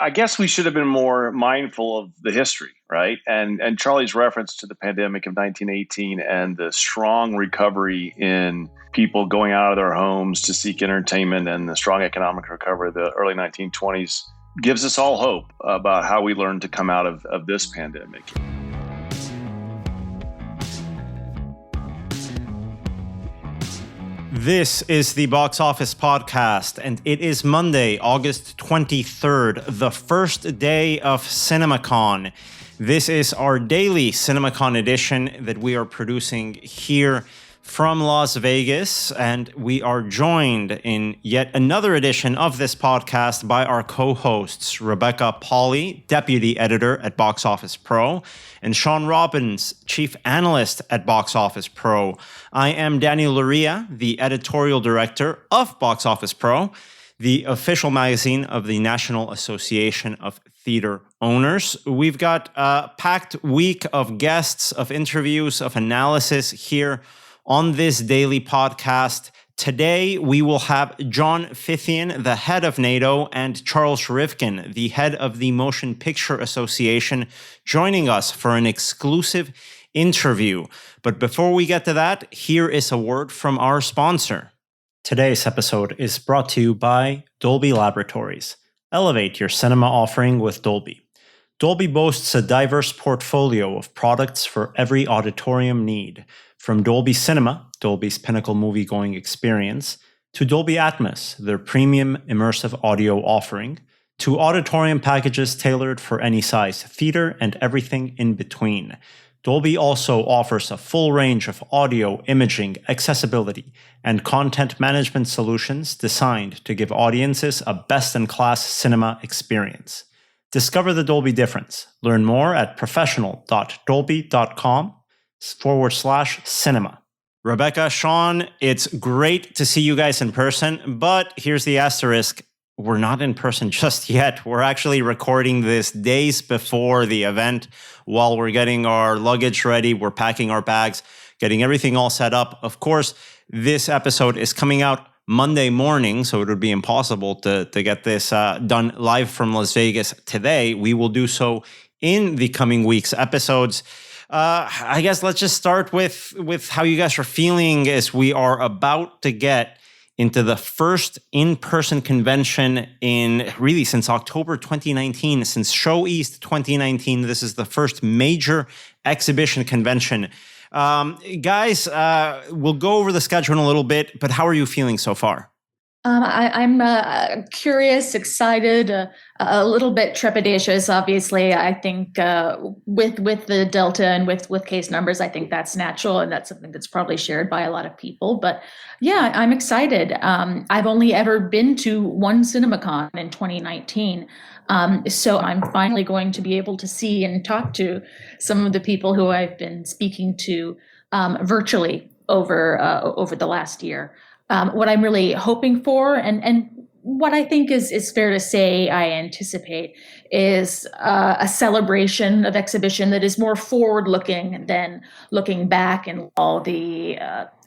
I guess we should have been more mindful of the history, right? And Charlie's reference to the pandemic of 1918 and the strong recovery in people going out of their homes to seek entertainment and the strong economic recovery of the early 1920s gives us all hope about how we learn to come out of this pandemic. This is the Box Office Podcast, and it is Monday, August 23rd, the first day of CinemaCon. This is our daily CinemaCon edition that we are producing here from Las Vegas, and we are joined in yet another edition of this podcast by our co-hosts, Rebecca Pauley, Deputy Editor at Box Office Pro, and Sean Robbins, Chief Analyst at Box Office Pro. I am Daniel Luria, the Editorial Director of Box Office Pro, the official magazine of the National Association of Theater Owners. We've got a packed week of guests, of interviews, of analysis here on this daily podcast. Today, we will have John Fithian, the head of NATO, and Charles Rivkin, the head of the Motion Picture Association, joining us for an exclusive interview. But before we get to that, here is a word from our sponsor. Today's episode is brought to you by Dolby Laboratories. Elevate your cinema offering with Dolby. Dolby boasts a diverse portfolio of products for every auditorium need. From Dolby Cinema, Dolby's pinnacle movie-going experience, to Dolby Atmos, their premium immersive audio offering, to auditorium packages tailored for any size theater and everything in between. Dolby also offers a full range of audio, imaging, accessibility, and content management solutions designed to give audiences a best-in-class cinema experience. Discover the Dolby difference. Learn more at professional.dolby.com/cinema. Rebecca, Sean, it's great to see you guys in person, but here's the asterisk. We're not in person just yet. We're actually recording this days before the event while we're getting our luggage ready. We're packing our bags, getting everything all set up. Of course, this episode is coming out Monday morning, so it would be impossible to get this done live from Las Vegas today. We will do so in the coming weeks' episodes. I guess let's just start with how you guys are feeling as we are about to get into the first in-person convention since October 2019, since Show East 2019. This is the first major exhibition convention. Guys, we'll go over the schedule in a little bit, but how are you feeling so far? I'm curious, excited, a little bit trepidatious. Obviously, I think with the Delta and with case numbers, I think that's natural, and that's something that's probably shared by a lot of people. But yeah, I'm excited. I've only ever been to one CinemaCon in 2019. So I'm finally going to be able to see and talk to some of the people who I've been speaking to virtually over the last year. What I'm really hoping for, and what I think is fair to say I anticipate, is a celebration of exhibition that is more forward-looking than looking back and all the,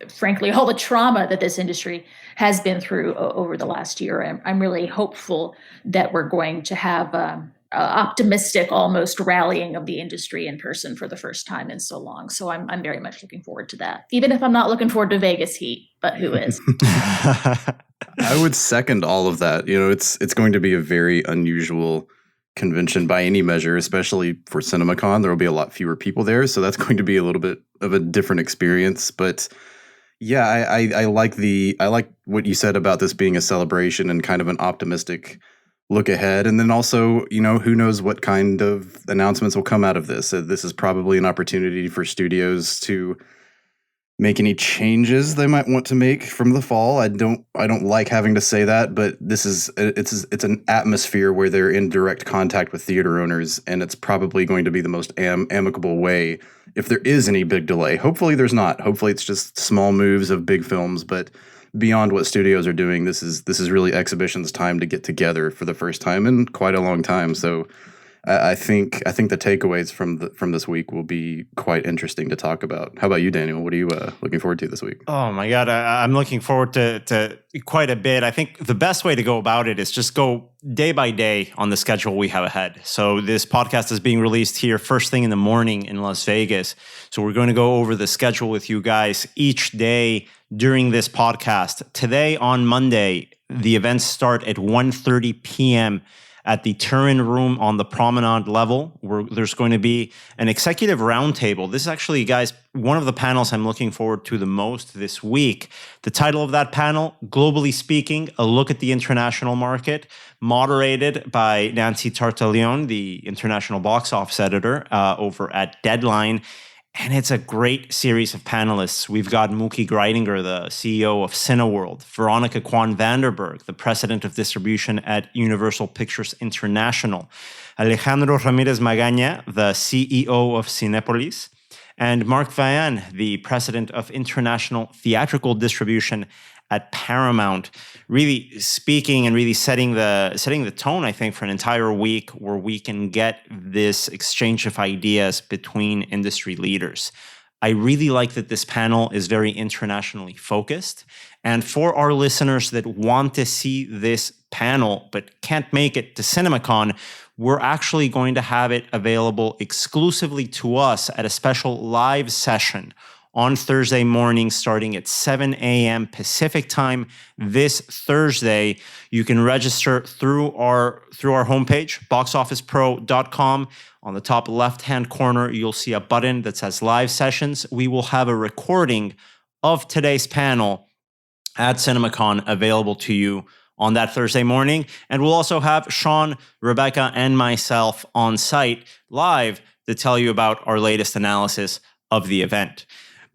frankly, all the trauma that this industry has been through over the last year. I'm really hopeful that we're going to have optimistic, almost rallying of the industry in person for the first time in so long. So I'm very much looking forward to that, even if I'm not looking forward to Vegas heat, but who is? I would second all of that. You know, it's going to be a very unusual convention by any measure, especially for CinemaCon. There will be a lot fewer people there, so that's going to be a little bit of a different experience. But yeah, I like what you said about this being a celebration and kind of an optimistic look ahead. And then also, you know, who knows what kind of announcements will come out of this. This is probably an opportunity for studios to make any changes they might want to make from the fall. I don't like having to say that, but it's an atmosphere where they're in direct contact with theater owners, and it's probably going to be the most amicable way if there is any big delay. Hopefully there's not. Hopefully it's just small moves of big films, but beyond what studios are doing, this is really exhibition's time to get together for the first time in quite a long time. So I think the takeaways from this week will be quite interesting to talk about. How about you, Daniel? What are you looking forward to this week? Oh my God, I'm looking forward to quite a bit. I think the best way to go about it is just go day by day on the schedule we have ahead. So this podcast is being released here first thing in the morning in Las Vegas. So we're going to go over the schedule with you guys each day during this podcast. Today on Monday, the events start at 1:30 p.m. at the Turin Room on the Promenade level, where there's going to be an executive roundtable. This is actually, guys, one of the panels I'm looking forward to the most this week. The title of that panel, Globally Speaking, a look at the international market, moderated by Nancy Tartaglione, the international box office editor over at Deadline. And it's a great series of panelists. We've got Mookie Greidinger, the CEO of Cineworld, Veronica Kwan Vanderberg, the president of distribution at Universal Pictures International, Alejandro Ramirez Magaña, the CEO of Cinépolis, and Mark Vayan, the president of international theatrical distribution at Paramount, really speaking and really setting the tone, I think, for an entire week where we can get this exchange of ideas between industry leaders. I really like that this panel is very internationally focused. And for our listeners that want to see this panel but can't make it to CinemaCon, we're actually going to have it available exclusively to us at a special live session on Thursday morning, starting at 7 a.m. Pacific time this Thursday. You can register through our homepage, boxofficepro.com. On the top left-hand corner, you'll see a button that says Live Sessions. We will have a recording of today's panel at CinemaCon available to you on that Thursday morning. And we'll also have Sean, Rebecca, and myself on site live to tell you about our latest analysis of the event.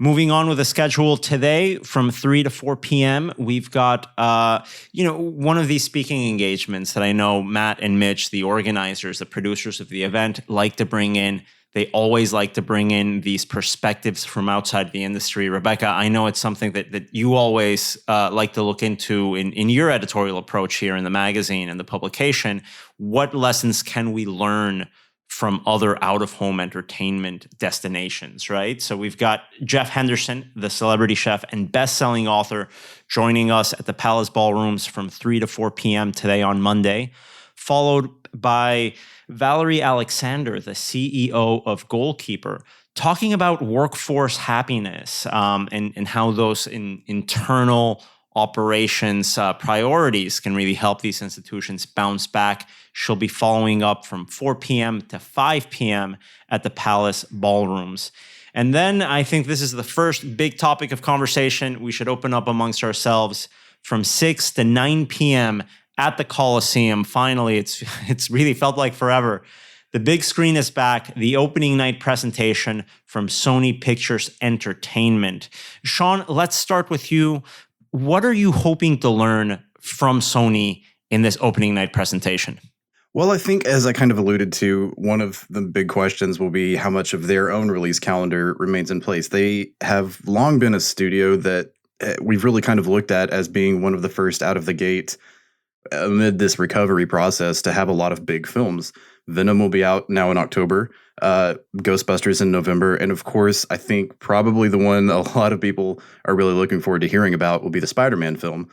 Moving on with the schedule today from 3 to 4 p.m., we've got, one of these speaking engagements that I know Matt and Mitch, the organizers, the producers of the event, like to bring in. They always like to bring in these perspectives from outside the industry. Rebecca, I know it's something that you always like to look into in your editorial approach here in the magazine and the publication. What lessons can we learn from other out-of-home entertainment destinations, right? So we've got Jeff Henderson, the celebrity chef and best-selling author, joining us at the Palace Ballrooms from 3 to 4 p.m. today on Monday, followed by Valerie Alexander, the CEO of Goalkeeper, talking about workforce happiness and how those internal operations priorities can really help these institutions bounce back. She'll be following up from 4 p.m. to 5 p.m. at the Palace Ballrooms. And then I think this is the first big topic of conversation we should open up amongst ourselves from 6 to 9 p.m. at the Coliseum. Finally, it's really felt like forever. The big screen is back, the opening night presentation from Sony Pictures Entertainment. Sean, let's start with you. What are you hoping to learn from Sony in this opening night presentation? Well, I think, as I kind of alluded to, one of the big questions will be how much of their own release calendar remains in place. They have long been a studio that we've really kind of looked at as being one of the first out of the gate amid this recovery process to have a lot of big films. Venom will be out now in October, Ghostbusters in November, and of course, I think probably the one a lot of people are really looking forward to hearing about will be the Spider-Man film.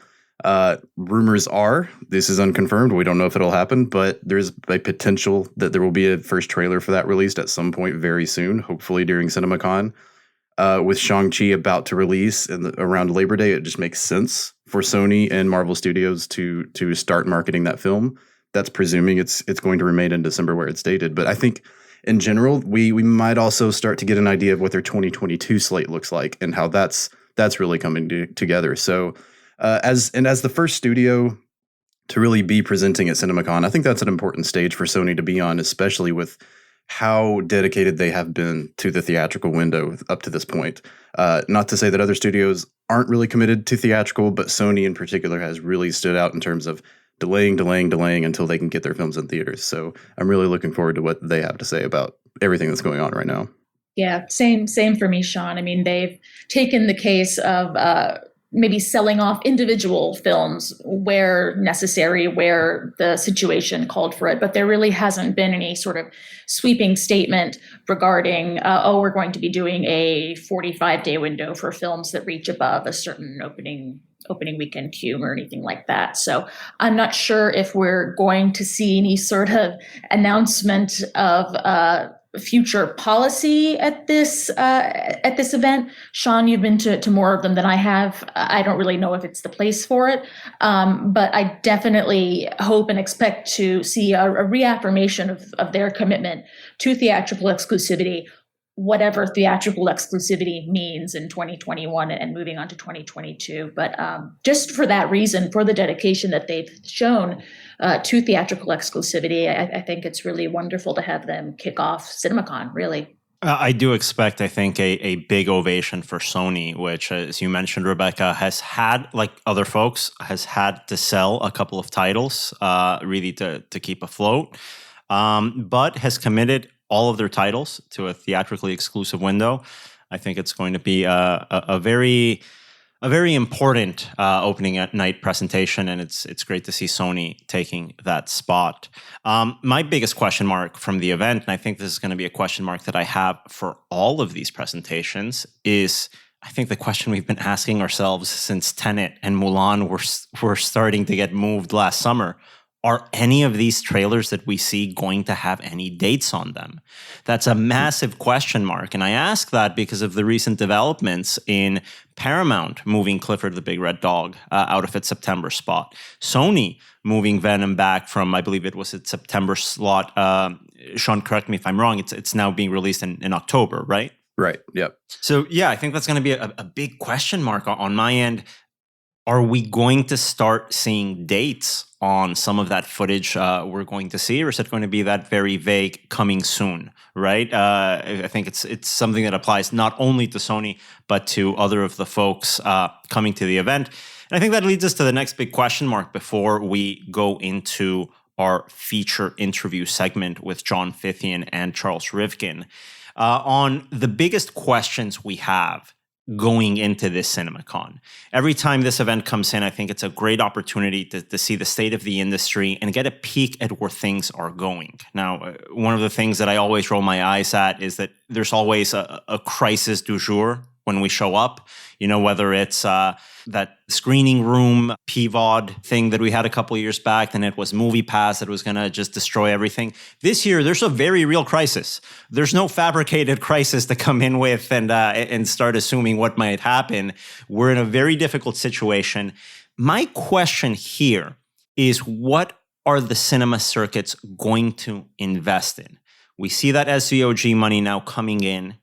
Rumors are, this is unconfirmed, we don't know if it'll happen, but there's a potential that there will be a first trailer for that released at some point very soon, hopefully during CinemaCon. With Shang-Chi about to release around Labor Day, it just makes sense for Sony and Marvel Studios to start marketing that film. That's presuming it's going to remain in December where it's dated. But I think in general, we might also start to get an idea of what their 2022 slate looks like and how that's really coming together. So as the first studio to really be presenting at CinemaCon, I think that's an important stage for Sony to be on, especially with how dedicated they have been to the theatrical window up to this point. Not to say that other studios aren't really committed to theatrical, but Sony in particular has really stood out in terms of delaying until they can get their films in theaters. So I'm really looking forward to what they have to say about everything that's going on right now. Yeah, same for me, Sean. I mean, they've taken the case of maybe selling off individual films where necessary, where the situation called for it. But there really hasn't been any sort of sweeping statement regarding, we're going to be doing a 45-day window for films that reach above a certain opening weekend queue or anything like that. So I'm not sure if we're going to see any sort of announcement of future policy at this event. Sean, you've been to more of them than I have. I don't really know if it's the place for it, but I definitely hope and expect to see a reaffirmation of their commitment to theatrical exclusivity, whatever theatrical exclusivity means in 2021 and moving on to 2022. But just for that reason, for the dedication that they've shown to theatrical exclusivity, I think it's really wonderful to have them kick off CinemaCon, really. I do expect, I think, a big ovation for Sony, which, as you mentioned, Rebecca, has had, like other folks, has had to sell a couple of titles really to keep afloat, but has committed all of their titles to a theatrically exclusive window. I think it's going to be a very important opening at night presentation, and it's great to see Sony taking that spot. My biggest question mark from the event, and I think this is going to be a question mark that I have for all of these presentations, is I think the question we've been asking ourselves since Tenet and Mulan were starting to get moved last summer. Are any of these trailers that we see going to have any dates on them? That's a massive question mark. And I ask that because of the recent developments in Paramount moving Clifford the Big Red Dog out of its September spot. Sony moving Venom back from, I believe it was its September slot. Sean, correct me if I'm wrong. It's now being released in October, right? Right. Yep. So yeah, I think that's going to be a big question mark on my end. Are we going to start seeing dates on some of that footage we're going to see, or is it going to be that very vague coming soon, right? I think it's something that applies not only to Sony, but to other of the folks coming to the event. And I think that leads us to the next big question mark before we go into our feature interview segment with John Fithian and Charles Rivkin on the biggest questions we have going into this CinemaCon. Every time this event comes in, I think it's a great opportunity to see the state of the industry and get a peek at where things are going. Now, one of the things that I always roll my eyes at is that there's always a crisis du jour when we show up, you know, whether it's that screening room PVOD thing that we had a couple of years back, and it was Movie Pass that was going to just destroy everything. This year, there's a very real crisis. There's no fabricated crisis to come in with and start assuming what might happen. We're in a very difficult situation. My question here is, what are the cinema circuits going to invest in? We see that SVOG money now coming in.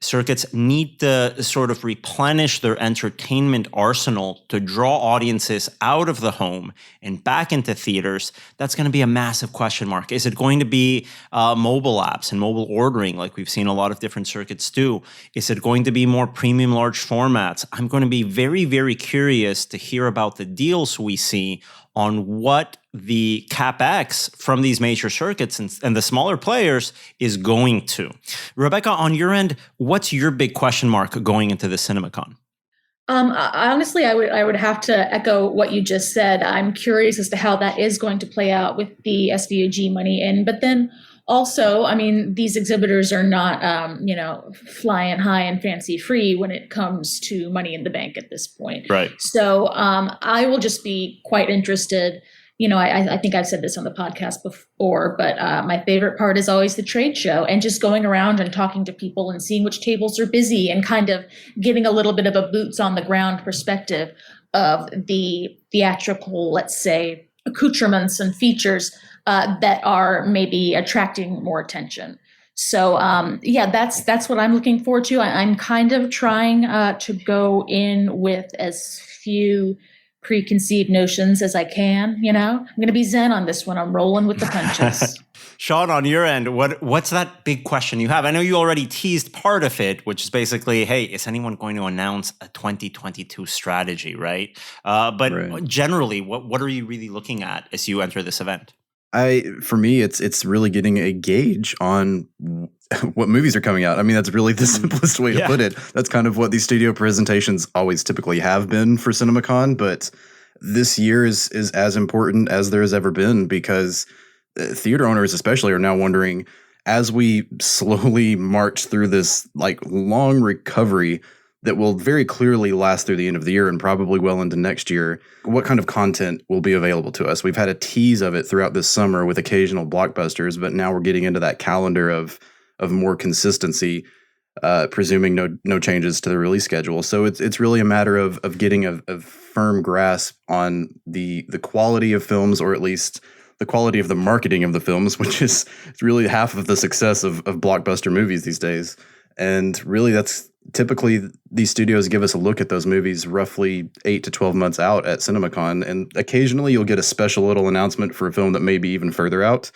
Circuits need to sort of replenish their entertainment arsenal to draw audiences out of the home and back into theaters. That's going to be a massive question mark. Is it going to be mobile apps and mobile ordering like we've seen a lot of different circuits do? Is it going to be more premium large formats? I'm going to be very, very curious to hear about the deals we see on what the CapEx from these major circuits and the smaller players is going to. Rebecca, on your end, what's your big question mark going into the CinemaCon? Honestly, I would have to echo what you just said. I'm curious as to how that is going to play out with the SVOG money in. But then also, I mean, these exhibitors are not, flying high and fancy free when it comes to money in the bank at this point. Right. So I will just be quite interested. You know, I think I've said this on the podcast before, but my favorite part is always the trade show and just going around and talking to people and seeing which tables are busy and kind of getting a little bit of a boots on the ground perspective of the theatrical, let's say, accoutrements and features that are maybe attracting more attention. So that's what I'm looking forward to. I'm kind of trying to go in with as few preconceived notions as I can. You know, I'm going to be zen on this one. I'm rolling with the punches. Sean, on your end, what's that big question you have? I know you already teased part of it, which is basically, hey, is anyone going to announce a 2022 strategy, right? But Generally, what are you really looking at as you enter this event? For me, it's really getting a gauge on what movies are coming out. I mean, that's really the simplest way to put it. That's kind of what these studio presentations always typically have been for CinemaCon, but this year is as important as there has ever been, because theater owners especially are now wondering, as we slowly march through this long recovery that will very clearly last through the end of the year and probably well into next year, what kind of content will be available to us? We've had a tease of it throughout this summer with occasional blockbusters, but now we're getting into that calendar of more consistency, presuming no changes to the release schedule. So it's really a matter of getting a firm grasp on the quality of films, or at least the quality of the marketing of the films, which is really half of the success of blockbuster movies these days. And really, that's typically these studios give us a look at those movies roughly 8 to 12 months out at CinemaCon. And occasionally you'll get a special little announcement for a film that may be even further out.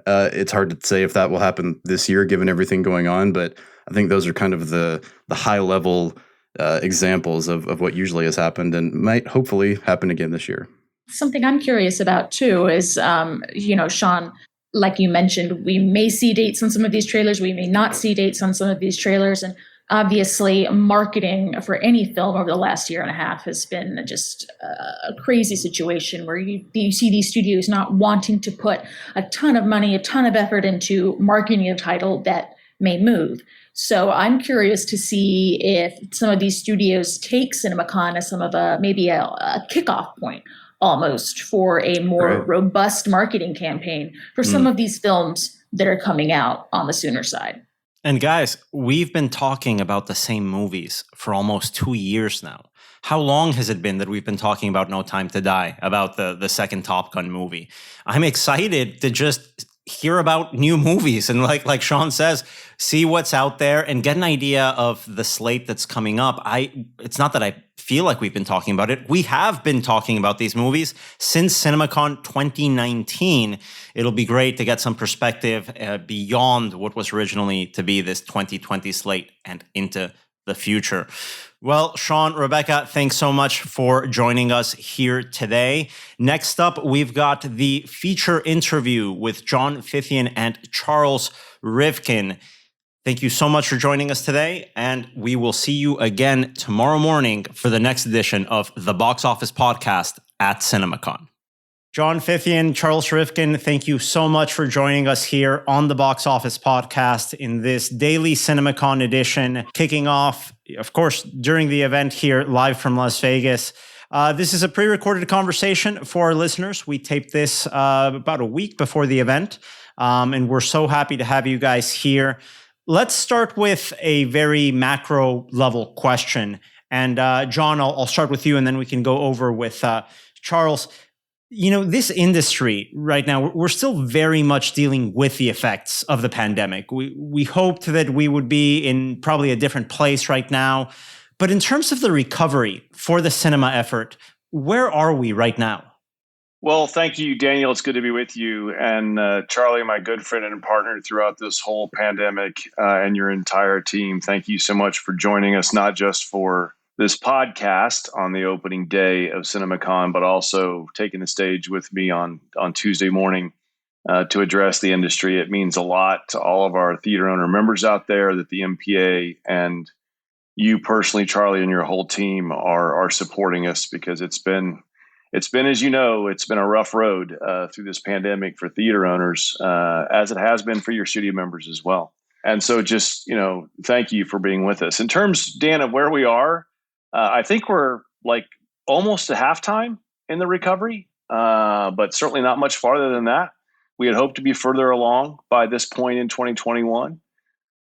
It's hard to say if that will happen this year, given everything going on. But I think those are kind of the high level examples of what usually has happened and might hopefully happen again this year. Something I'm curious about too is, Sean, like you mentioned, we may see dates on some of these trailers. We may not see dates on some of these trailers. And obviously, marketing for any film over the last year and a half has been just a crazy situation where you see these studios not wanting to put a ton of money, a ton of effort into marketing a title that may move. So I'm curious to see if some of these studios take CinemaCon as maybe a kickoff point almost for a more robust marketing campaign for some of these films that are coming out on the sooner side. And guys, we've been talking about the same movies for almost 2 years now. How long has it been that we've been talking about No Time to Die, about the second Top Gun movie? I'm excited to just hear about new movies and like Sean says, see what's out there and get an idea of the slate that's coming up. It's not that I feel like we've been talking about it. We have been talking about these movies since CinemaCon 2019. It'll be great to get some perspective beyond what was originally to be this 2020 slate and into the future. Well, Sean, Rebecca, thanks so much for joining us here today. Next up, we've got the feature interview with John Fithian and Charles Rivkin. Thank you so much for joining us today, and we will see you again tomorrow morning for the next edition of the Box Office Podcast at CinemaCon. John Fithian, Charles Rivkin, thank you so much for joining us here on the Box Office Podcast in this daily CinemaCon edition, kicking off, of course, during the event here live from Las Vegas. This is a pre-recorded conversation for our listeners. We taped this about a week before the event, and we're so happy to have you guys here. Let's start with a very macro level question. And John, I'll start with you, and then we can go over with Charles. You know, this industry right now, we're still very much dealing with the effects of the pandemic. We hoped that we would be in probably a different place right now. But in terms of the recovery for the cinema effort, where are we right now? Well, thank you, Daniel. It's good to be with you. And Charlie, my good friend and partner throughout this whole pandemic, and your entire team, thank you so much for joining us, not just for this podcast on the opening day of CinemaCon, but also taking the stage with me on Tuesday morning to address the industry. It means a lot to all of our theater owner members out there that the MPA and you personally, Charlie, and your whole team are supporting us, because it's been, as you know, it's been a rough road through this pandemic for theater owners, as it has been for your studio members as well. And so just, thank you for being with us. In terms, Dan, of where we are, I think we're like almost to halftime in the recovery, but certainly not much farther than that. We had hoped to be further along by this point in 2021.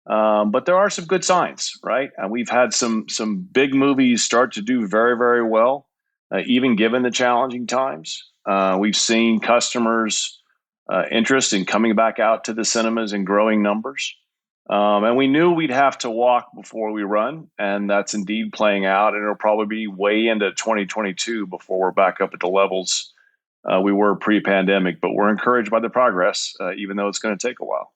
But there are some good signs, right? And we've had some big movies start to do very, very well, even given the challenging times. We've seen customers' interest in coming back out to the cinemas in growing numbers. And we knew we'd have to walk before we run, and that's indeed playing out. And it'll probably be way into 2022 before we're back up at the levels we were pre-pandemic. But we're encouraged by the progress, even though it's going to take a while.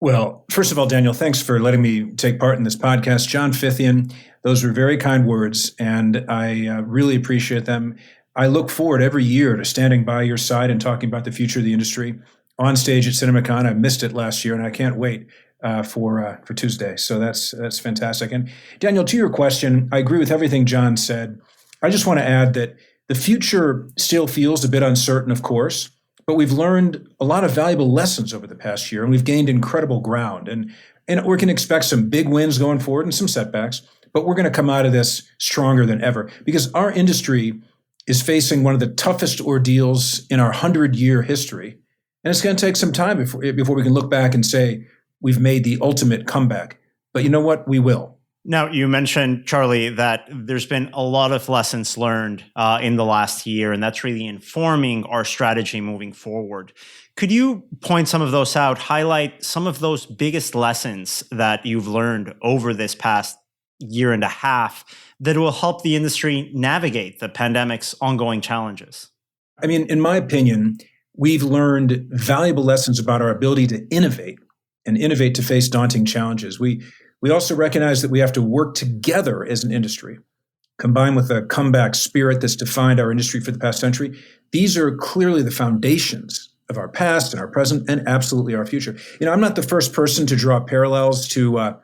Well, first of all, Daniel, thanks for letting me take part in this podcast. John Fithian, those were very kind words, and I really appreciate them. I look forward every year to standing by your side and talking about the future of the industry. on stage at CinemaCon. I missed it last year, and I can't wait for Tuesday. So that's fantastic. And Daniel, to your question, I agree with everything John said. I just want to add that the future still feels a bit uncertain, of course, but we've learned a lot of valuable lessons over the past year, and we've gained incredible ground. And we can expect some big wins going forward and some setbacks, but we're going to come out of this stronger than ever because our industry is facing one of the toughest ordeals in our 100-year history. And it's going to take some time before we can look back and say we've made the ultimate comeback. But you know what? We will. Now, you mentioned, Charlie, that there's been a lot of lessons learned in the last year, and that's really informing our strategy moving forward. Could you point some of those out, highlight some of those biggest lessons that you've learned over this past year and a half that will help the industry navigate the pandemic's ongoing challenges? I mean, in my opinion, we've learned valuable lessons about our ability to innovate and innovate to face daunting challenges. We also recognize that we have to work together as an industry, combined with a comeback spirit that's defined our industry for the past century. These are clearly the foundations of our past and our present and absolutely our future. You know, I'm not the first person to draw parallels to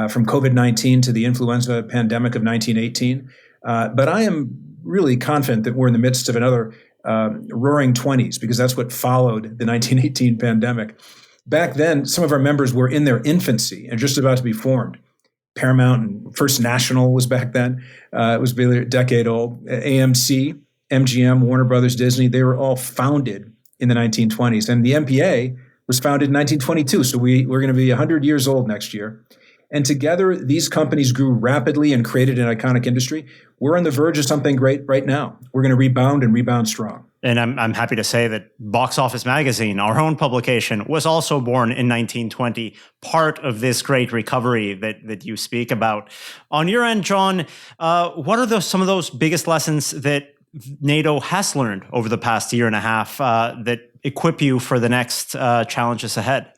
from COVID-19 to the influenza pandemic of 1918, but I am really confident that we're in the midst of another roaring 20s because that's what followed the 1918 pandemic. Back then, some of our members were in their infancy and just about to be formed. Paramount and First National was back then. It was barely a decade old. AMC, MGM, Warner Brothers, Disney, they were all founded in the 1920s. And the MPA was founded in 1922. So we're going to be 100 years old next year. And together, these companies grew rapidly and created an iconic industry. We're on the verge of something great right now. We're going to rebound and rebound strong. And I'm happy to say that Box Office Magazine, our own publication, was also born in 1920, part of this great recovery that you speak about. On your end, John, what are some of those biggest lessons that NATO has learned over the past year and a half that equip you for the next challenges ahead?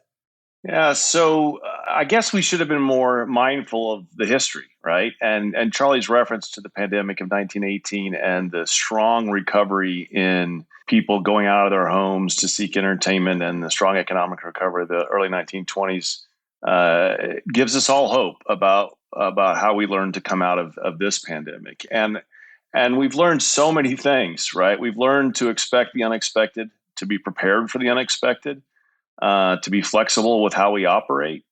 Yeah, so I guess we should have been more mindful of the history, right? And Charlie's reference to the pandemic of 1918 and the strong recovery in people going out of their homes to seek entertainment and the strong economic recovery of the early 1920s gives us all hope about how we learned to come out of this pandemic. And we've learned so many things, right? We've learned to expect the unexpected, to be prepared for the unexpected, to be flexible with how we operate.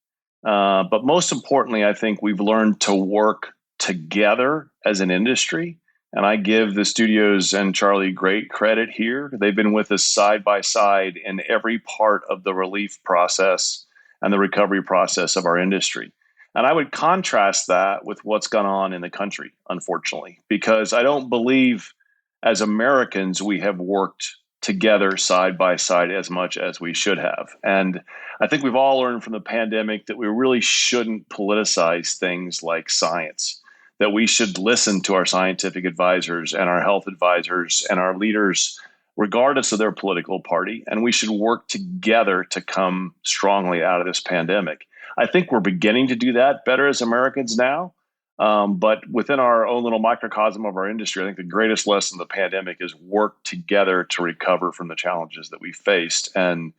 But most importantly, I think we've learned to work together as an industry. And I give the studios and Charlie great credit here. They've been with us side by side in every part of the relief process and the recovery process of our industry. And I would contrast that with what's gone on in the country, unfortunately, because I don't believe as Americans we have worked together side by side as much as we should have. And I think we've all learned from the pandemic that we really shouldn't politicize things like science, that we should listen to our scientific advisors and our health advisors and our leaders, regardless of their political party, and we should work together to come strongly out of this pandemic. I think we're beginning to do that better as Americans now. But within our own little microcosm of our industry, I think the greatest lesson of the pandemic is work together to recover from the challenges that we faced. And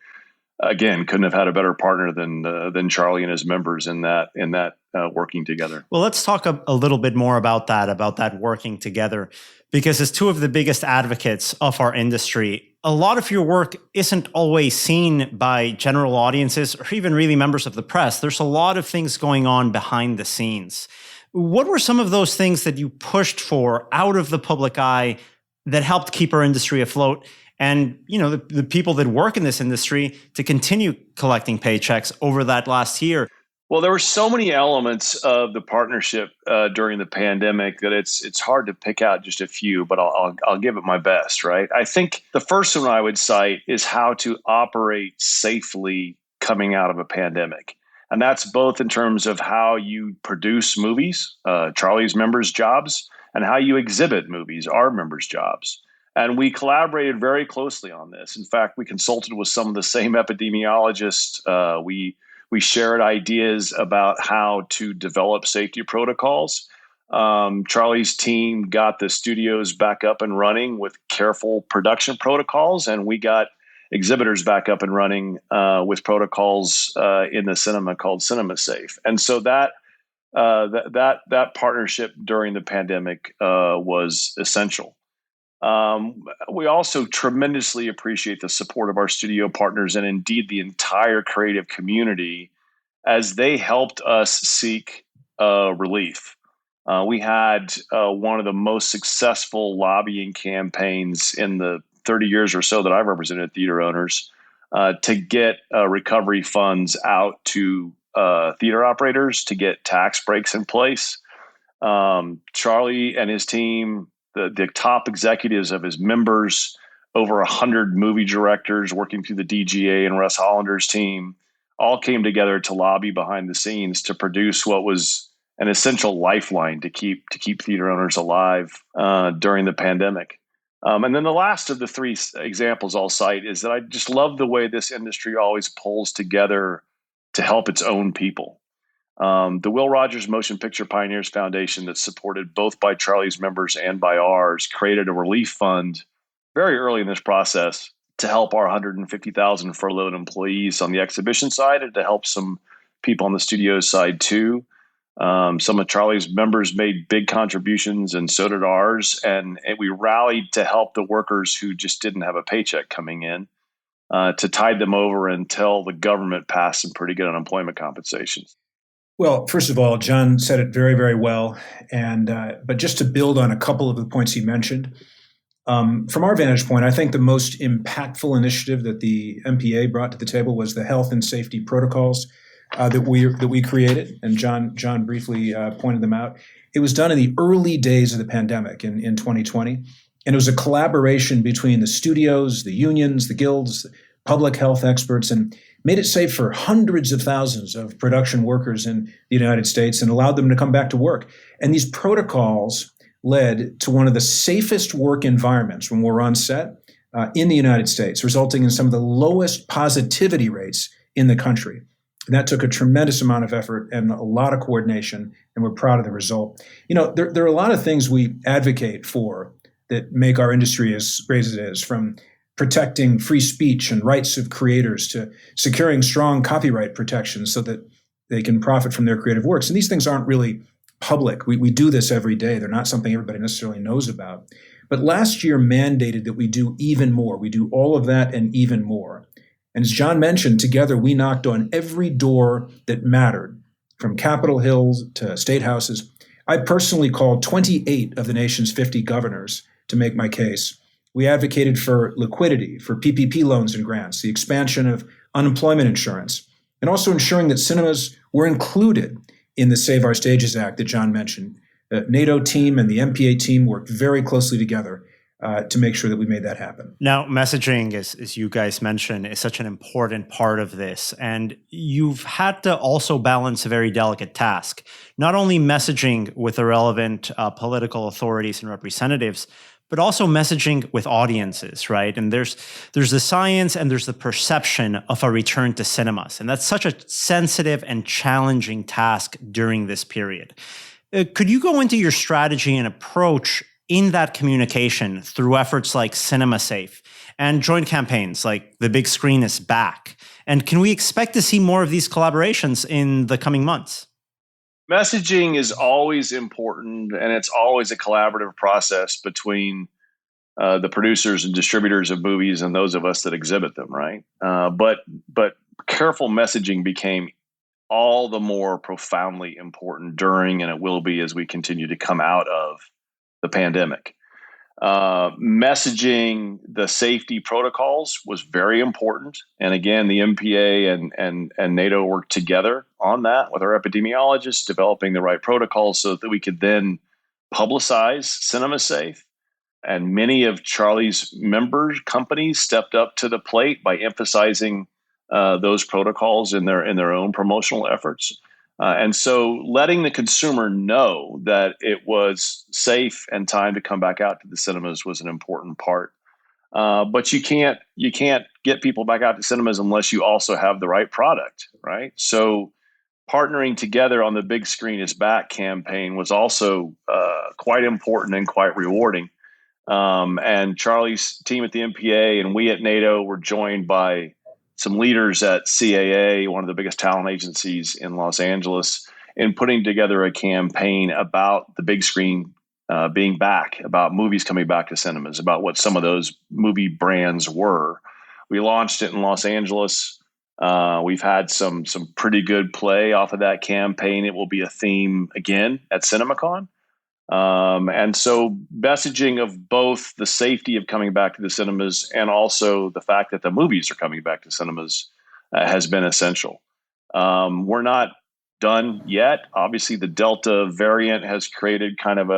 again, couldn't have had a better partner than Charlie and his members in that working together. Well, let's talk a little bit more about that working together, because as two of the biggest advocates of our industry, a lot of your work isn't always seen by general audiences or even really members of the press. There's a lot of things going on behind the scenes. What were some of those things that you pushed for out of the public eye that helped keep our industry afloat and, you know, the people that work in this industry to continue collecting paychecks over that last year? Well, there were so many elements of the partnership during the pandemic that it's hard to pick out just a few, but I'll give it my best, right? I think the first one I would cite is how to operate safely coming out of a pandemic. And that's both in terms of how you produce movies, Charlie's members' jobs, and how you exhibit movies, our members' jobs. And we collaborated very closely on this. In fact, we consulted with some of the same epidemiologists. We shared ideas about how to develop safety protocols. Charlie's team got the studios back up and running with careful production protocols, and we got exhibitors back up and running with protocols in the cinema called CinemaSafe. And so that partnership during the pandemic was essential. We also tremendously appreciate the support of our studio partners and indeed the entire creative community as they helped us seek relief. We had one of the most successful lobbying campaigns in the 30 years or so that I've represented theater owners to get recovery funds out to theater operators to get tax breaks in place. Charlie and his team, the top executives of his members, over 100 movie directors working through the DGA and Russ Hollander's team, all came together to lobby behind the scenes to produce what was an essential lifeline to keep theater owners alive during the pandemic. And then the last of the three examples I'll cite is that I just love the way this industry always pulls together to help its own people. The Will Rogers Motion Picture Pioneers Foundation, that's supported both by Charlie's members and by ours, created a relief fund very early in this process to help our 150,000 furloughed employees on the exhibition side and to help some people on the studio side too. Some of Charlie's members made big contributions, and so did ours. And we rallied to help the workers who just didn't have a paycheck coming in to tide them over until the government passed some pretty good unemployment compensations. Well, first of all, John said it very, very well. And but just to build on a couple of the points he mentioned, from our vantage point, I think the most impactful initiative that the MPA brought to the table was the health and safety protocols that we created, and John briefly pointed them out. It was done in the early days of the pandemic in 2020, and it was a collaboration between the studios, the unions, the guilds, public health experts, and made it safe for hundreds of thousands of production workers in the United States and allowed them to come back to work. And these protocols led to one of the safest work environments when we're on set in the United States, resulting in some of the lowest positivity rates in the country. And that took a tremendous amount of effort and a lot of coordination, and we're proud of the result. You know, there are a lot of things we advocate for that make our industry as great as it is, from protecting free speech and rights of creators to securing strong copyright protections so that they can profit from their creative works. And these things aren't really public. We do this every day. They're not something everybody necessarily knows about. But last year mandated that we do even more. We do all of that and even more. And as John mentioned, together we knocked on every door that mattered, from Capitol Hill to state houses. I personally called 28 of the nation's 50 governors to make my case. We advocated for liquidity, for PPP loans and grants, the expansion of unemployment insurance, and also ensuring that cinemas were included in the Save Our Stages Act that John mentioned. The NATO team and the MPA team worked very closely together to make sure that we made that happen. Now, messaging, as you guys mentioned, is such an important part of this. And you've had to also balance a very delicate task, not only messaging with the relevant political authorities and representatives, but also messaging with audiences, right? And there's the science and there's the perception of a return to cinemas. And that's such a sensitive and challenging task during this period. Could you go into your strategy and approach in that communication through efforts like CinemaSafe and joint campaigns like The Big Screen is Back? And can we expect to see more of these collaborations in the coming months? Messaging is always important, and it's always a collaborative process between the producers and distributors of movies and those of us that exhibit them, right? But careful messaging became all the more profoundly important during, and it will be as we continue to come out of the pandemic. Messaging the safety protocols was very important. And again, the MPA and NATO worked together on that with our epidemiologists, developing the right protocols so that we could then publicize CinemaSafe. And many of Charlie's member companies stepped up to the plate by emphasizing those protocols in their own promotional efforts. And so letting the consumer know that it was safe and time to come back out to the cinemas was an important part. But you can't get people back out to cinemas unless you also have the right product, right? So partnering together on the Big Screen is Back campaign was also quite important and quite rewarding. And Charlie's team at the MPA and we at NATO were joined by some leaders at CAA, one of the biggest talent agencies in Los Angeles, in putting together a campaign about the big screen being back, about movies coming back to cinemas, about what some of those movie brands were. We launched it in Los Angeles. We've had some pretty good play off of that campaign. It will be a theme again at CinemaCon. And so messaging of both the safety of coming back to the cinemas and also the fact that the movies are coming back to cinemas has been essential. We're not done yet. Obviously, the Delta variant has created kind of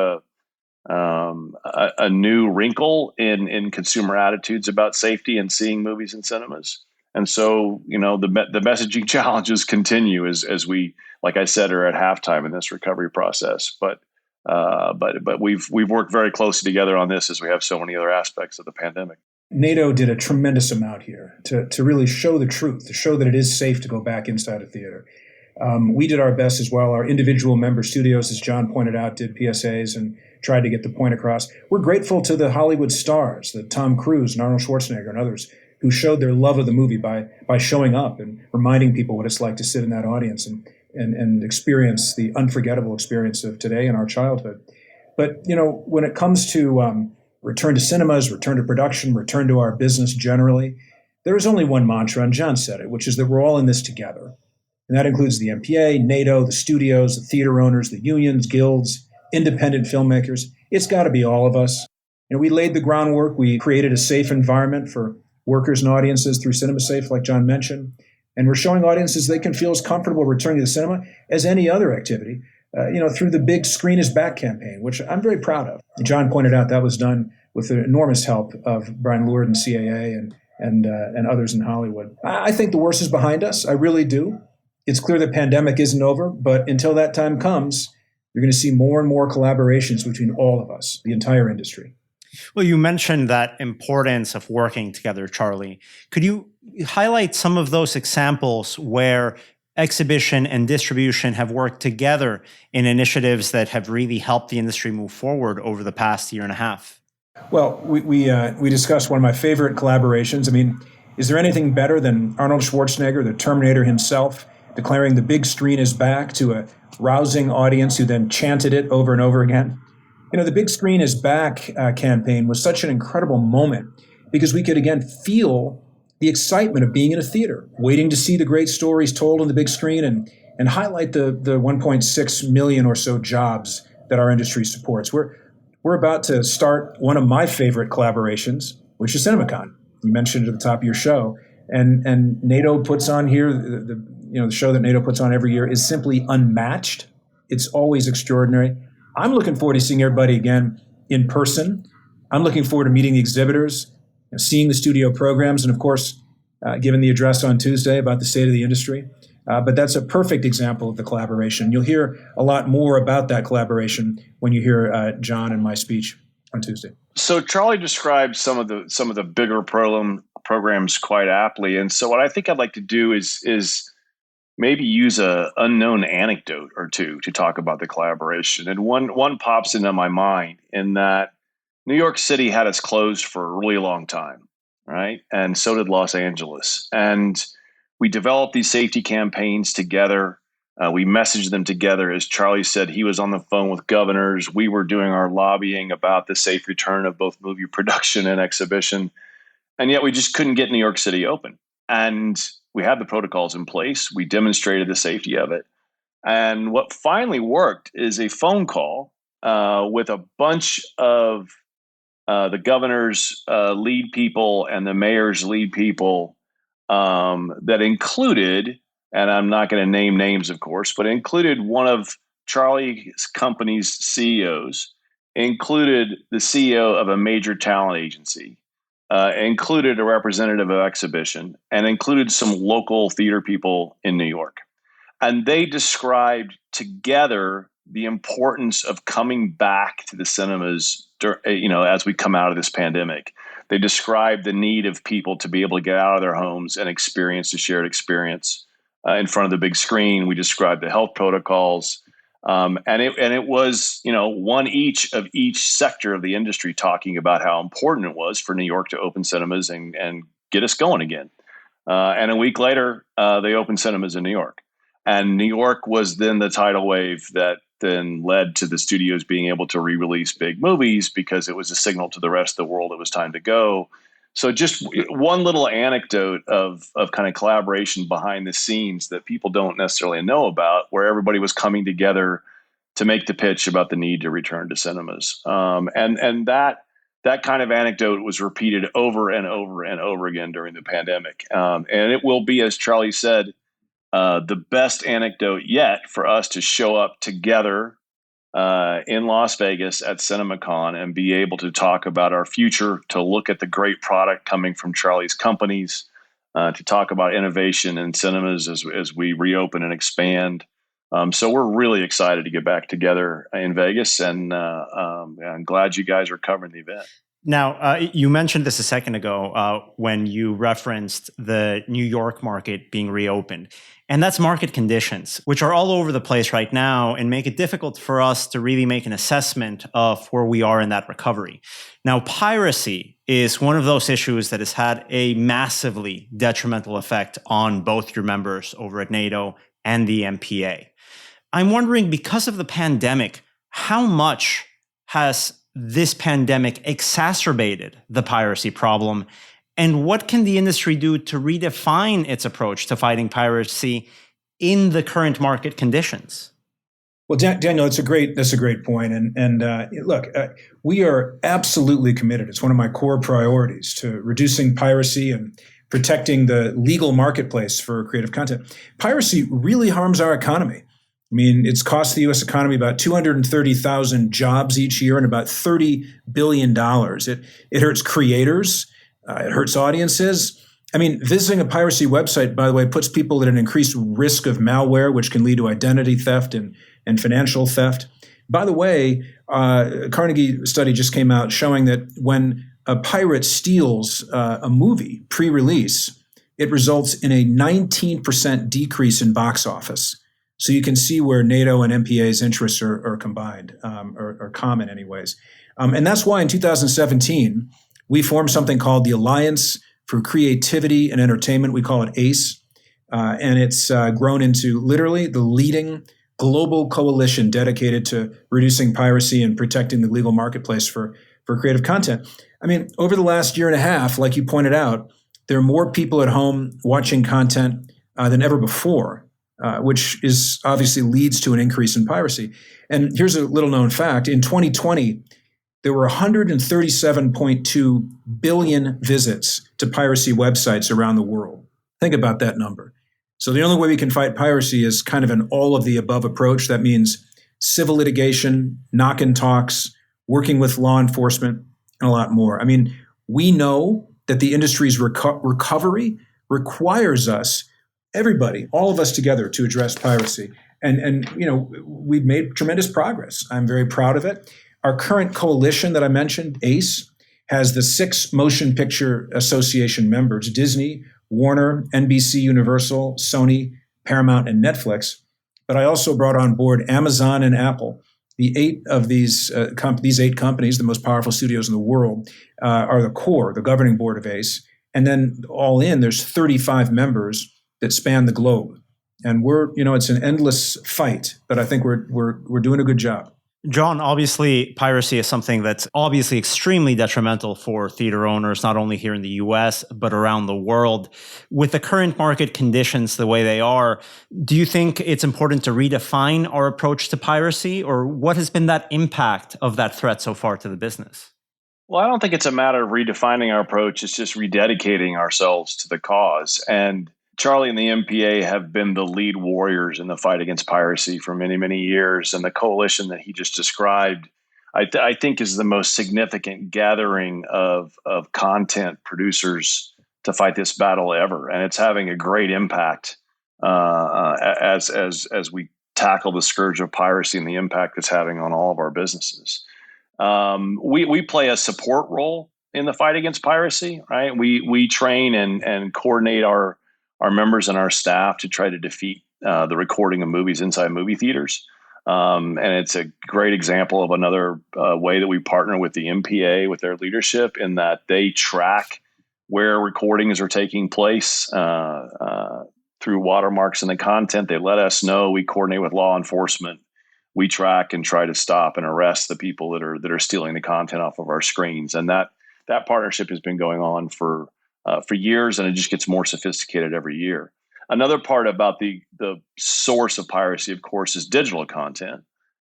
a new wrinkle in consumer attitudes about safety and seeing movies in cinemas. And so, the messaging challenges continue as we, like I said, are at halftime in this recovery process. But we've worked very closely together on this as we have so many other aspects of the pandemic. NATO did a tremendous amount here to really show the truth, to show that it is safe to go back inside a theater. We did our best as well. Our individual member studios, as John pointed out, did PSAs and tried to get the point across. We're grateful to the Hollywood stars, the Tom Cruise and Arnold Schwarzenegger and others, who showed their love of the movie by showing up and reminding people what it's like to sit in that audience and experience the unforgettable experience of today and our childhood. But, when it comes to return to cinemas, return to production, return to our business generally, there is only one mantra, and John said it, which is that we're all in this together. And that includes the MPA, NATO, the studios, the theater owners, the unions, guilds, independent filmmakers. It's got to be all of us. We laid the groundwork. We created a safe environment for workers and audiences through CinemaSafe, like John mentioned. And we're showing audiences they can feel as comfortable returning to the cinema as any other activity, through the Big Screen is Back campaign, which I'm very proud of. John pointed out that was done with the enormous help of Brian Lourd and CAA and others in Hollywood. I think the worst is behind us. I really do. It's clear the pandemic isn't over, but until that time comes, you're going to see more and more collaborations between all of us, the entire industry. Well, you mentioned that importance of working together, Charlie. Could you highlight some of those examples where exhibition and distribution have worked together in initiatives that have really helped the industry move forward over the past year and a half? Well, we discussed one of my favorite collaborations. I mean, is there anything better than Arnold Schwarzenegger, the Terminator himself, declaring the big screen is back to a rousing audience who then chanted it over and over again? The Big Screen is Back campaign was such an incredible moment because we could again feel the excitement of being in a theater, waiting to see the great stories told on the big screen and highlight the 1.6 million or so jobs that our industry supports. We're about to start one of my favorite collaborations, which is CinemaCon. You mentioned it at the top of your show, and NATO puts on here the show that NATO puts on every year is simply unmatched. It's always extraordinary. I'm looking forward to seeing everybody again in person. I'm looking forward to meeting the exhibitors, seeing the studio programs, and of course, giving the address on Tuesday about the state of the industry. But that's a perfect example of the collaboration. You'll hear a lot more about that collaboration when you hear John and my speech on Tuesday. So Charlie described some of the bigger programs quite aptly, and so what I think I'd like to do is maybe use a unknown anecdote or two to talk about the collaboration. And one pops into my mind in that New York City had us closed for a really long time, right? And so did Los Angeles. And we developed these safety campaigns together. We messaged them together. As Charlie said, he was on the phone with governors. We were doing our lobbying about the safe return of both movie production and exhibition. And yet we just couldn't get New York City open. And we had the protocols in place. We demonstrated the safety of it. And what finally worked is a phone call with a bunch of the governor's lead people and the mayor's lead people that included, and I'm not going to name names, of course, but included one of Charlie's company's CEOs, included the CEO of a major talent agency, included a representative of exhibition, and included some local theater people in New York. And they described together the importance of coming back to the cinemas, as we come out of this pandemic. They described the need of people to be able to get out of their homes and experience a shared experience in front of the big screen. We described the health protocols. And it was, one each of each sector of the industry talking about how important it was for New York to open cinemas and get us going again. And a week later, they opened cinemas in New York. And New York was then the tidal wave that then led to the studios being able to re-release big movies because it was a signal to the rest of the world it was time to go. So just one little anecdote of kind of collaboration behind the scenes that people don't necessarily know about, where everybody was coming together to make the pitch about the need to return to cinemas. And that kind of anecdote was repeated over and over and over again during the pandemic. And it will be, as Charlie said, the best anecdote yet for us to show up together in Las Vegas at CinemaCon and be able to talk about our future, to look at the great product coming from Charlie's companies, to talk about innovation in cinemas as we reopen and expand. So we're really excited to get back together in Vegas, and I'm glad you guys are covering the event. Now, you mentioned this a second ago when you referenced the New York market being reopened. And that's market conditions, which are all over the place right now and make it difficult for us to really make an assessment of where we are in that recovery. Now, piracy is one of those issues that has had a massively detrimental effect on both your members over at NATO and the MPA. I'm wondering, because of the pandemic, how much has this pandemic exacerbated the piracy problem? And what can the industry do to redefine its approach to fighting piracy in the current market conditions? Well, Daniel, that's a great point. And look, we are absolutely committed. It's one of my core priorities to reducing piracy and protecting the legal marketplace for creative content. Piracy really harms our economy. I mean, it's cost the U.S. economy about 230,000 jobs each year and about $30 billion. It hurts creators. It hurts audiences. I mean, visiting a piracy website, by the way, puts people at an increased risk of malware, which can lead to identity theft and financial theft. By the way, a Carnegie study just came out showing that when a pirate steals a movie pre-release, it results in a 19% decrease in box office. So you can see where NATO and MPA's interests are combined, or common anyways. And that's why in 2017, we formed something called the Alliance for Creativity and Entertainment. We call it ACE. And it's grown into literally the leading global coalition dedicated to reducing piracy and protecting the legal marketplace for creative content. I mean, over the last year and a half, like you pointed out, there are more people at home watching content than ever before. Which is obviously leads to an increase in piracy. And here's a little known fact. In 2020, there were 137.2 billion visits to piracy websites around the world. Think about that number. So the only way we can fight piracy is kind of an all of the above approach. That means civil litigation, knock-in talks, working with law enforcement, and a lot more. I mean, we know that the industry's recovery requires us, everybody, all of us together, to address piracy. And we've made tremendous progress. I'm very proud of it. Our current coalition that I mentioned, ACE, has the 6 Motion Picture Association members: Disney, Warner, NBC Universal, Sony, Paramount, and Netflix. But I also brought on board Amazon and Apple. The 8 of these 8 companies, the most powerful studios in the world, are the core, the governing board of ACE. And then all in, there's 35 members that span the globe. And it's an endless fight, but I think we're doing a good job. John, obviously, piracy is something that's obviously extremely detrimental for theater owners, not only here in the US, but around the world. With the current market conditions the way they are, do you think it's important to redefine our approach to piracy, or what has been that impact of that threat so far to the business? Well, I don't think it's a matter of redefining our approach. It's just rededicating ourselves to the cause. And Charlie and the MPA have been the lead warriors in the fight against piracy for many, many years. And the coalition that he just described, I think, is the most significant gathering of content producers to fight this battle ever. And it's having a great impact as we tackle the scourge of piracy and the impact it's having on all of our businesses. We play a support role in the fight against piracy, right? We train and coordinate our members and our staff to try to defeat the recording of movies inside movie theaters. And it's a great example of another way that we partner with the MPA, with their leadership, in that they track where recordings are taking place through watermarks in the content. They let us know. We coordinate with law enforcement. We track and try to stop and arrest the people that are stealing the content off of our screens. And that partnership has been going on for years, and it just gets more sophisticated every year. Another part about the source of piracy, of course, is digital content.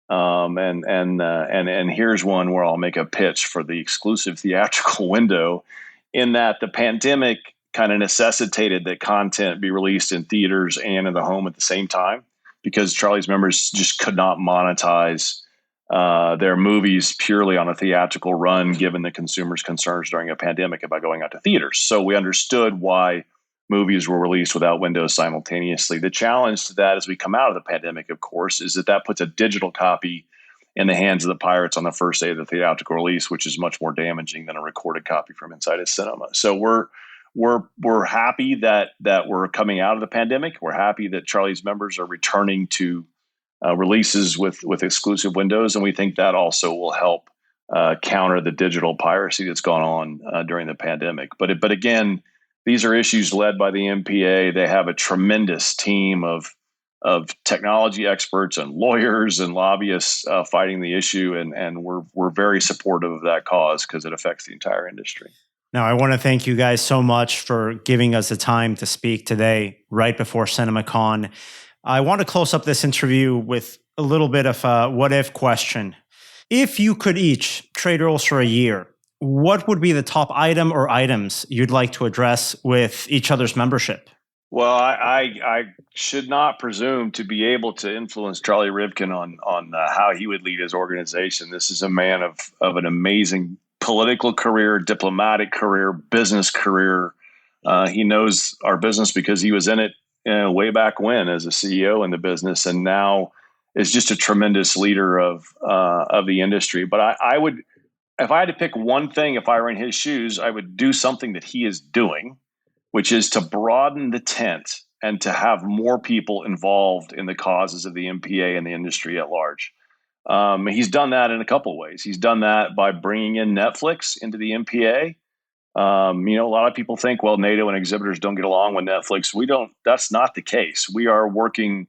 And here's one where I'll make a pitch for the exclusive theatrical window, in that the pandemic kind of necessitated that content be released in theaters and in the home at the same time, because Charlie's members just could not monetize their movies purely on a theatrical run, given the consumers' concerns during a pandemic about going out to theaters. So we understood why movies were released without windows simultaneously. The challenge to that as we come out of the pandemic, of course, is that puts a digital copy in the hands of the pirates on the first day of the theatrical release, which is much more damaging than a recorded copy from inside a cinema. So we're happy that we're coming out of the pandemic. We're happy that Charlie's members are returning to releases with exclusive windows, and we think that also will help counter the digital piracy that's gone on during the pandemic. But again, these are issues led by the MPA. They have a tremendous team of technology experts and lawyers and lobbyists fighting the issue, and we're very supportive of that cause because it affects the entire industry. Now, I want to thank you guys so much for giving us the time to speak today, right before CinemaCon. I want to close up this interview with a little bit of a what-if question. If you could each trade roles for a year, what would be the top item or items you'd like to address with each other's membership? Well, I should not presume to be able to influence Charlie Rivkin on how he would lead his organization. This is a man of an amazing political career, diplomatic career, business career. He knows our business because he was in it way back when as a CEO in the business, and now is just a tremendous leader of the industry. But I would, if I had to pick one thing, if I were in his shoes, I would do something that he is doing, which is to broaden the tent and to have more people involved in the causes of the MPA and the industry at large. He's done that in a couple of ways. He's done that by bringing in Netflix into the MPA. A lot of people think, well, NATO and exhibitors don't get along with Netflix. We don't. That's not the case. We are working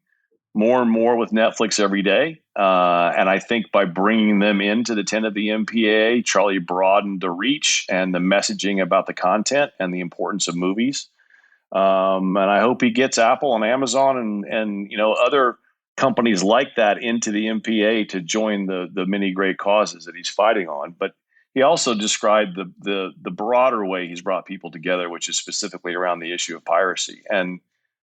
more and more with Netflix every day. And I think by bringing them into the tent of the MPA, Charlie broadened the reach and the messaging about the content and the importance of movies. And I hope he gets Apple and Amazon and other companies like that into the MPA to join the many great causes that he's fighting on. But he also described the broader way he's brought people together, which is specifically around the issue of piracy. And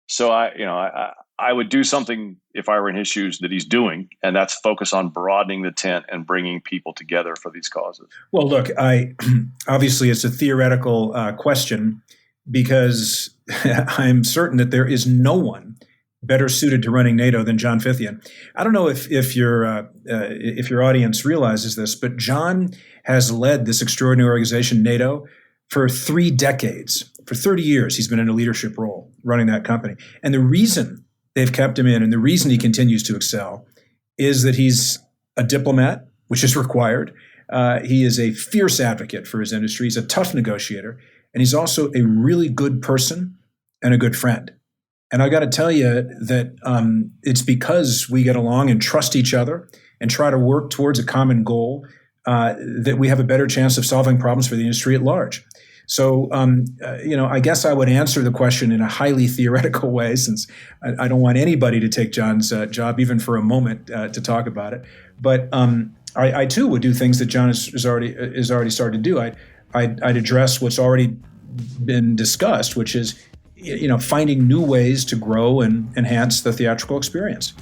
so I would do something, if I were in his shoes, that he's doing, and that's focus on broadening the tent and bringing people together for these causes. Well, look, obviously it's a theoretical question, because I'm certain that there is no one better suited to running NATO than John Fithian. I don't know if your audience realizes this, but John has led this extraordinary organization, NATO, for 3 decades. For 30 years, he's been in a leadership role running that company. And the reason they've kept him in, and the reason he continues to excel, is that he's a diplomat, which is required. He is a fierce advocate for his industry. He's a tough negotiator. And he's also a really good person and a good friend. And I got to tell you that it's because we get along and trust each other and try to work towards a common goal that we have a better chance of solving problems for the industry at large. So, I guess I would answer the question in a highly theoretical way, since I don't want anybody to take John's job, even for a moment, to talk about it. But I too would do things that John is already started to do. I'd address what's already been discussed, which is finding new ways to grow and enhance the theatrical experience.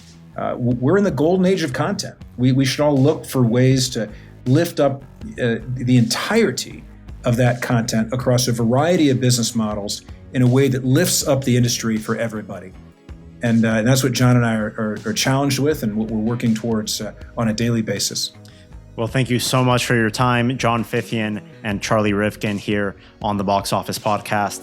We're in the golden age of content. We should all look for ways to lift up the entirety of that content across a variety of business models in a way that lifts up the industry for everybody. And that's what John and I are challenged with, and what we're working towards on a daily basis. Well, thank you so much for your time, John Fithian and Charlie Rivkin, here on the Box Office Podcast.